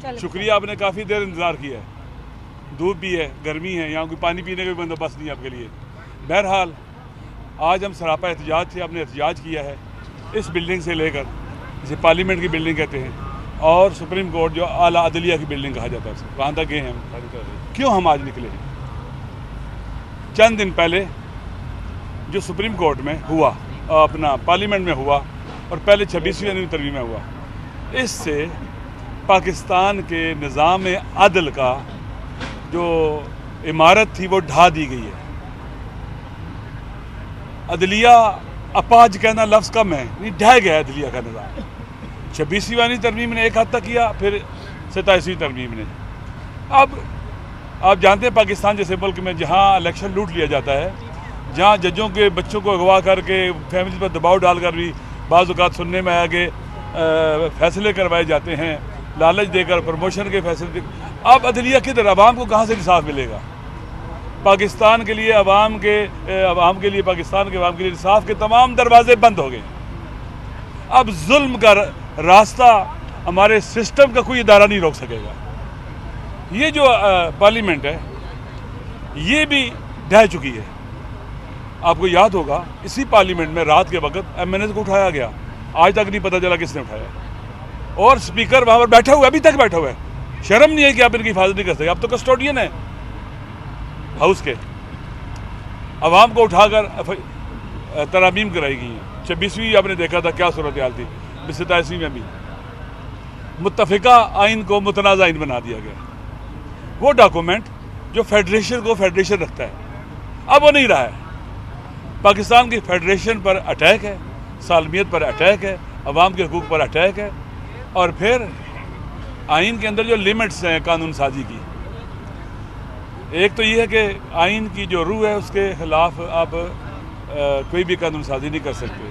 شکریہ، آپ نے کافی دیر انتظار کیا ہے، دھوپ بھی ہے، گرمی ہے، یہاں کوئی پانی پینے کا بھی بندوبست نہیں ہے آپ کے لیے۔ بہرحال آج ہم سراپا احتجاج تھے، ہم نے احتجاج کیا ہے اس بلڈنگ سے لے کر، جسے پارلیمنٹ کی بلڈنگ کہتے ہیں، اور سپریم کورٹ جو اعلیٰ عدلیہ کی بلڈنگ کہا جاتا ہے، وہاں تک گئے ہیں ہم۔ کیوں ہم آج نکلے ہیں؟ چند دن پہلے جو سپریم کورٹ میں ہوا، اپنا پارلیمنٹ میں ہوا، اور پہلے 26ویں ترمیم میں ہوا، اس سے پاکستان کے نظام عدل کا جو عمارت تھی وہ ڈھا دی گئی ہے۔ عدلیہ اپاج کہنا لفظ کم ہے، نہیں ڈھہ گیا ہے عدلیہ کا نظام۔ 26ویں ترمیم نے ایک حد تک کیا، پھر 27ویں ترمیم نے۔ اب آپ جانتے ہیں پاکستان جیسے ملک میں جہاں الیکشن لوٹ لیا جاتا ہے، جہاں ججوں کے بچوں کو اغوا کر کے فیملی پر دباؤ ڈال کر بھی بعض اوقات سننے میں آیا کہ فیصلے کروائے جاتے ہیں، لالچ دے کر پروموشن کے فیصلے دے کر، اب عدلیہ کدھر؟ عوام کو کہاں سے انصاف ملے گا؟ پاکستان کے لیے عوام کے لیے پاکستان کے عوام کے لیے انصاف کے تمام دروازے بند ہو گئے۔ اب ظلم کا راستہ ہمارے سسٹم کا کوئی ادارہ نہیں روک سکے گا۔ یہ جو پارلیمنٹ ہے یہ بھی ڈھہ چکی ہے۔ آپ کو یاد ہوگا اسی پارلیمنٹ میں رات کے وقت ایم این ایز کو اٹھایا گیا، آج تک نہیں پتہ چلا کس نے اٹھایا، اور سپیکر وہاں پر بیٹھا ہوا ہے، ابھی تک بیٹھا ہوا ہے۔ شرم نہیں ہے کہ آپ ان کی حفاظت نہیں کر سکتے؟ آپ تو کسٹوڈین ہیں ہاؤس کے۔ عوام کو اٹھا کر ترامیم کرائی گئی ہیں۔ 26ویں آپ نے دیکھا تھا کیا صورتحال تھی، 27ویں میں بھی متفقہ آئین کو متنازع آئین بنا دیا گیا۔ وہ ڈاکومنٹ جو فیڈریشن کو فیڈریشن رکھتا ہے، اب وہ نہیں رہا ہے۔ پاکستان کی فیڈریشن پر اٹیک ہے، سالمیت پر اٹیک ہے، عوام کے حقوق پر اٹیک ہے، اور پھر آئین کے اندر جو لیمٹس ہیں قانون سازی کی، ایک تو یہ ہے کہ آئین کی جو روح ہے اس کے خلاف آپ کوئی بھی قانون سازی نہیں کر سکتے۔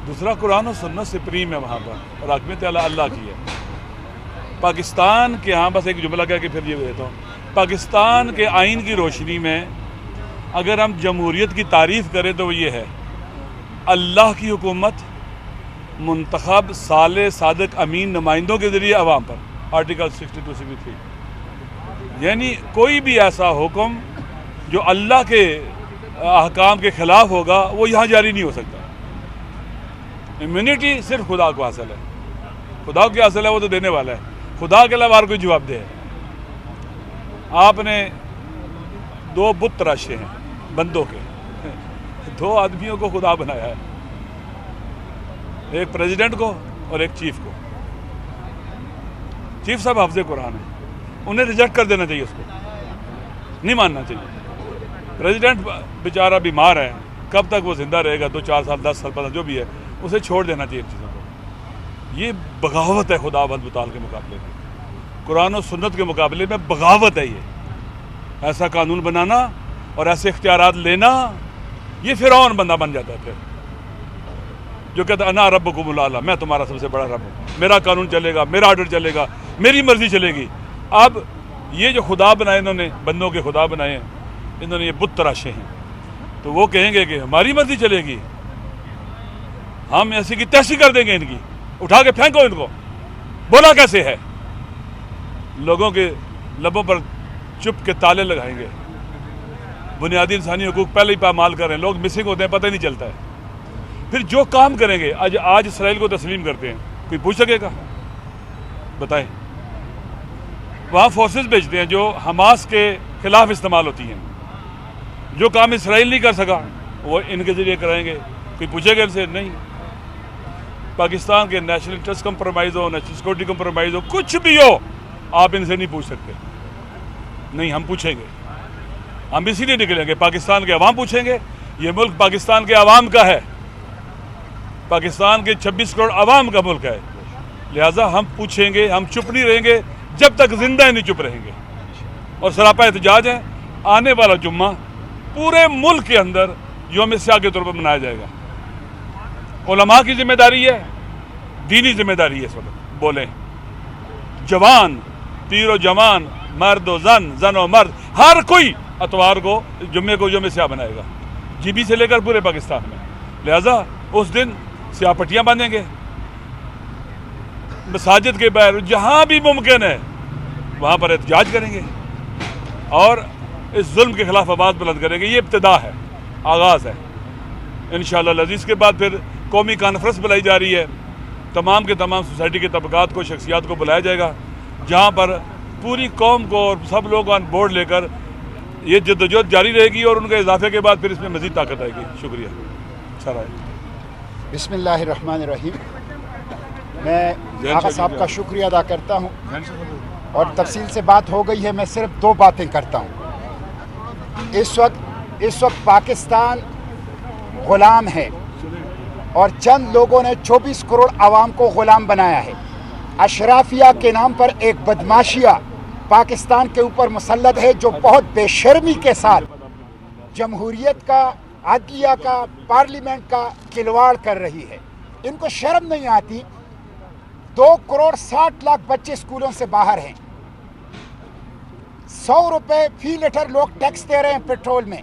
دوسرا قرآن و سنت سپریم ہے وہاں پر، اور حاکمیت اللہ کی ہے۔ پاکستان کے ہاں بس ایک جملہ کہہ کے پھر یہ دیتا ہوں، پاکستان کے آئین کی روشنی میں اگر ہم جمہوریت کی تعریف کریں تو وہ یہ ہے: اللہ کی حکومت منتخب صالح صادق امین نمائندوں کے ذریعے عوام پر، آرٹیکل 62-63۔ یعنی کوئی بھی ایسا حکم جو اللہ کے احکام کے خلاف ہوگا وہ یہاں جاری نہیں ہو سکتا۔ امیونٹی صرف خدا کو حاصل ہے، خدا کو حاصل ہے، وہ تو دینے والا ہے، خدا کے علاوہ اور کوئی جواب دے ہے۔ آپ نے 2 بت تراشے ہیں بندوں کے، 2 آدمیوں کو خدا بنایا ہے، ایک پریزیڈنٹ کو اور ایک چیف کو۔ چیف صاحب حافظ قرآن ہیں، انہیں ریجیکٹ کر دینا چاہیے، اس کو نہیں ماننا چاہیے۔ پریزیڈنٹ بیچارہ بیمار ہے، کب تک وہ زندہ رہے گا؟ 2-4 سال 10 سال 15 جو بھی ہے، اسے چھوڑ دینا چاہیے ان چیزوں کو۔ یہ بغاوت ہے خدا بند متعال کے مقابلے میں، قرآن و سنت کے مقابلے میں بغاوت ہے۔ یہ ایسا قانون بنانا اور ایسے اختیارات لینا، یہ فرعون بندہ بن جاتا ہے پھر، جو کہتا ہے انا ربکم الاعلی، میں تمہارا سب سے بڑا رب ہوں، میرا قانون چلے گا، میرا آرڈر چلے گا، میری مرضی چلے گی۔ اب یہ جو خدا بنائے انہوں نے، بندوں کے خدا بنائے ہیں انہوں نے، یہ بت تراشے ہیں، تو وہ کہیں گے کہ ہماری مرضی چلے گی، ہم ایسی کی تیسی کر دیں گے، ان کی اٹھا کے پھینکو ان کو۔ بولا کیسے ہے؟ لوگوں کے لبوں پر چپ کے تالے لگائیں گے۔ بنیادی انسانی حقوق پہلے ہی پامال کر رہے ہیں، لوگ مسنگ ہوتے ہیں، پتہ ہی نہیں چلتا ہے۔ پھر جو کام کریں گے، آج اسرائیل کو تسلیم کرتے ہیں، کوئی پوچھ سکے گا؟ بتائیں۔ وہاں فورسز بھیجتے ہیں جو حماس کے خلاف استعمال ہوتی ہیں، جو کام اسرائیل نہیں کر سکا وہ ان کے ذریعے کرائیں گے، کوئی پوچھے گا ان سے؟ نہیں۔ پاکستان کے نیشنل انٹرسٹ کمپرومائز ہو، نیشنل سیکورٹی کمپرومائز ہو، کچھ بھی ہو، آپ ان سے نہیں پوچھ سکتے۔ نہیں، ہم پوچھیں گے، ہم اسی لیے نکلیں گے، پاکستان کے عوام پوچھیں گے۔ یہ ملک پاکستان کے عوام کا ہے، پاکستان کے 26 کروڑ عوام کا ملک ہے، لہٰذا ہم پوچھیں گے، ہم چپ نہیں رہیں گے جب تک زندہ نہیں چپ رہیں گے۔ اور سراپا احتجاج ہے، آنے والا جمعہ پورے ملک کے اندر یوم سیاہ کے طور پر منایا جائے گا۔ علماء کی ذمہ داری ہے، دینی ذمہ داری ہے، اس وقت بولیں، جوان، پیر و جوان، مرد و زن، زن و مرد، ہر کوئی اتوار کو جمعے کو یوم سیاہ بنائے گا، جی بی سے لے کر پورے پاکستان میں۔ لہٰذا اس دن سیاہ پٹیاں باندھیں گے، مساجد کے باہر جہاں بھی ممکن ہے وہاں پر احتجاج کریں گے اور اس ظلم کے خلاف آواز بلند کریں گے. یہ ابتدا ہے, آغاز ہے. انشاءاللہ العزیز کے بعد پھر قومی کانفرنس بلائی جا رہی ہے. تمام کے تمام سوسائٹی کے طبقات کو, شخصیات کو بلایا جائے گا, جہاں پر پوری قوم کو اور سب لوگ آن بورڈ لے کر یہ جدوجہد جاری رہے گی اور ان کے اضافے کے بعد پھر اس میں مزید طاقت آئے گی. شکریہ. اچھا رہے. بسم اللہ الرحمن الرحیم. میں آقا صاحب کا شکریہ ادا کرتا ہوں اور تفصیل سے بات ہو گئی ہے. میں صرف دو باتیں کرتا ہوں. اس وقت پاکستان غلام ہے اور چند لوگوں نے 24 کروڑ عوام کو غلام بنایا ہے. اشرافیہ کے نام پر ایک بدماشیہ پاکستان کے اوپر مسلط ہے جو بہت بے شرمی کے ساتھ جمہوریت کا, عدلیہ کا, پارلیمنٹ کا کھلواڑ کر رہی ہے. ان کو شرم نہیں آتی. 2 کروڑ 60 لاکھ بچے اسکولوں سے باہر ہیں. 100 روپے فی لیٹر لوگ ٹیکس دے رہے ہیں پیٹرول میں.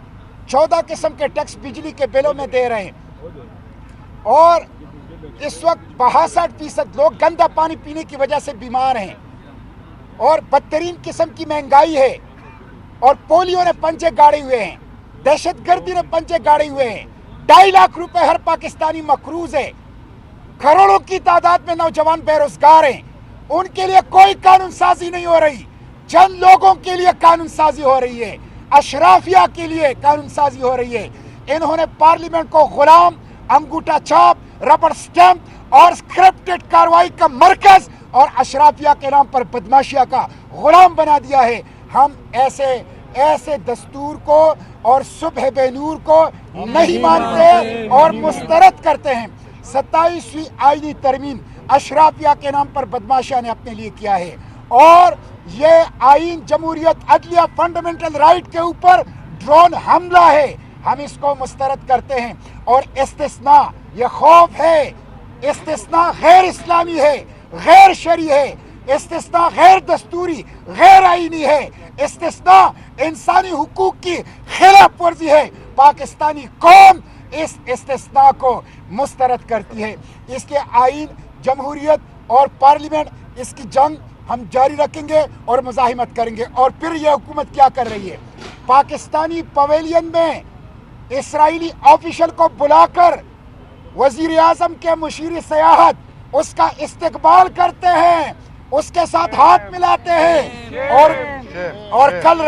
14 قسم کے ٹیکس بجلی کے بلوں میں دے رہے ہیں. اور اس وقت 62% لوگ گندا پانی پینے کی وجہ سے بیمار ہیں. اور بدترین قسم کی مہنگائی ہے. اور پولیو نے پنجے گاڑے ہوئے ہیں. دہشت گردی نے پنجے گاڑے ہوئے ہیں. 2.5 لاکھ روپے ہر پاکستانی مقروض ہے. کروڑوں کی تعداد میں نوجوان بے روزگار ہیں. ان کے لیے کوئی قانون سازی نہیں ہو رہی. چند لوگوں کے لیے قانون سازی ہو رہی ہے. اشرافیہ کے لیے قانون سازی ہو رہی ہے. انہوں نے پارلیمنٹ کو غلام, انگوٹھا چھاپ, ربڑ سٹیمپ اور اسکرپٹڈ کارروائی کا مرکز اور اشرافیہ کے نام پر بدماشیہ کا غلام بنا دیا ہے. ہم ایسے دستور کو اور صبح بے نور کو نہیں مانتے اور مسترد کرتے ہیں. 27ویں آئینی ترمیم اشرافیہ کے نام پر بدماشیہ نے اپنے لیے کیا ہے اور یہ آئین جمہوریت, عدلیہ, فنڈامنٹل رائٹ کے اوپر ڈرون حملہ ہے. ہم اس کو مسترد کرتے ہیں. اور استثناء یہ خوف ہے. استثناء غیر اسلامی ہے, غیر شرعی ہے. استثناء غیر دستوری, غیر آئینی ہے. استثناء انسانی حقوق کی خلاف ورزی ہے. پاکستانی قوم اس استثناء کو مسترد کرتی ہے. اس کے آئین, جمہوریت اور پارلیمنٹ, اس کی جنگ ہم جاری رکھیں گے اور مزاحمت کریں گے. اور پھر یہ حکومت کیا کر رہی ہے؟ پاکستانی پویلین میں اسرائیلی آفیشل کو بلا کر وزیر اعظم کے مشیر سیاحت اس کا استقبال کرتے ہیں, اس کے ساتھ ہاتھ ملاتے ہیں. اور کل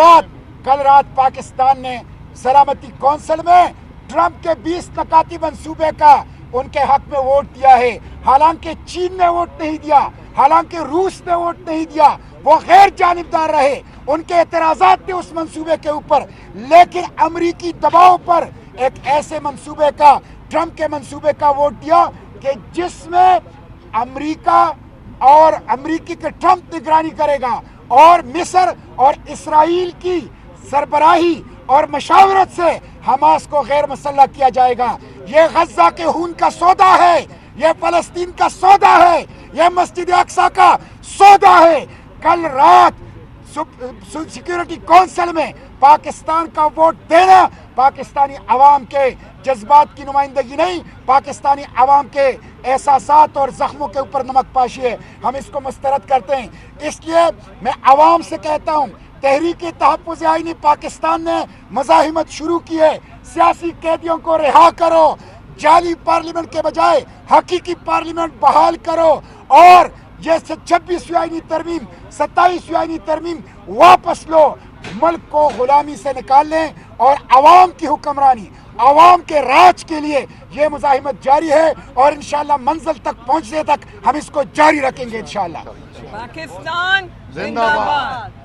رات پاکستان نے سلامتی کونسل میں ٹرمپ کے 20 نکاتی منصوبے کا ان کے حق میں ووٹ دیا ہے. حالانکہ چین نے ووٹ نہیں دیا, حالانکہ روس نے ووٹ نہیں دیا. وہ غیر جانبدار رہے. ان کے اعتراضات تھے اس منصوبے کے اوپر, لیکن امریکی دباؤ پر ایک ایسے منصوبے کا, ٹرمپ کے منصوبے کا ووٹ دیا کہ جس میں امریکہ اور امریکی کے ٹرمپ نگرانی کرے گا اور مصر اور اسرائیل کی سربراہی اور مشاورت سے حماس کو غیر مسلح کیا جائے گا. یہ غزہ کے خون کا سودا ہے, یہ فلسطین کا سودا ہے, یہ مسجد اقصی کا سودا ہے. کل رات سیکیورٹی کونسل میں پاکستان کا ووٹ دینا پاکستانی عوام کے جذبات کی نمائندگی نہیں, پاکستانی عوام کے احساسات اور زخموں کے اوپر نمک پاشی ہے. ہم اس کو مسترد کرتے ہیں. اس لیے میں عوام سے کہتا ہوں, تحریک تحفظ آئینی پاکستان نے مزاحمت شروع کی ہے. سیاسی قیدیوں کو رہا کرو, جعلی پارلیمنٹ کے بجائے حقیقی پارلیمنٹ بحال کرو اور یہ 26ویں آئینی ترمیم, 27ویں آئینی ترمیم واپس لو. ملک کو غلامی سے نکال لیں اور عوام کی حکمرانی, عوام کے راج کے لیے یہ مزاحمت جاری ہے اور انشاءاللہ منزل تک پہنچنے تک ہم اس کو جاری رکھیں گے انشاءاللہ. پاکستان زندہ باد.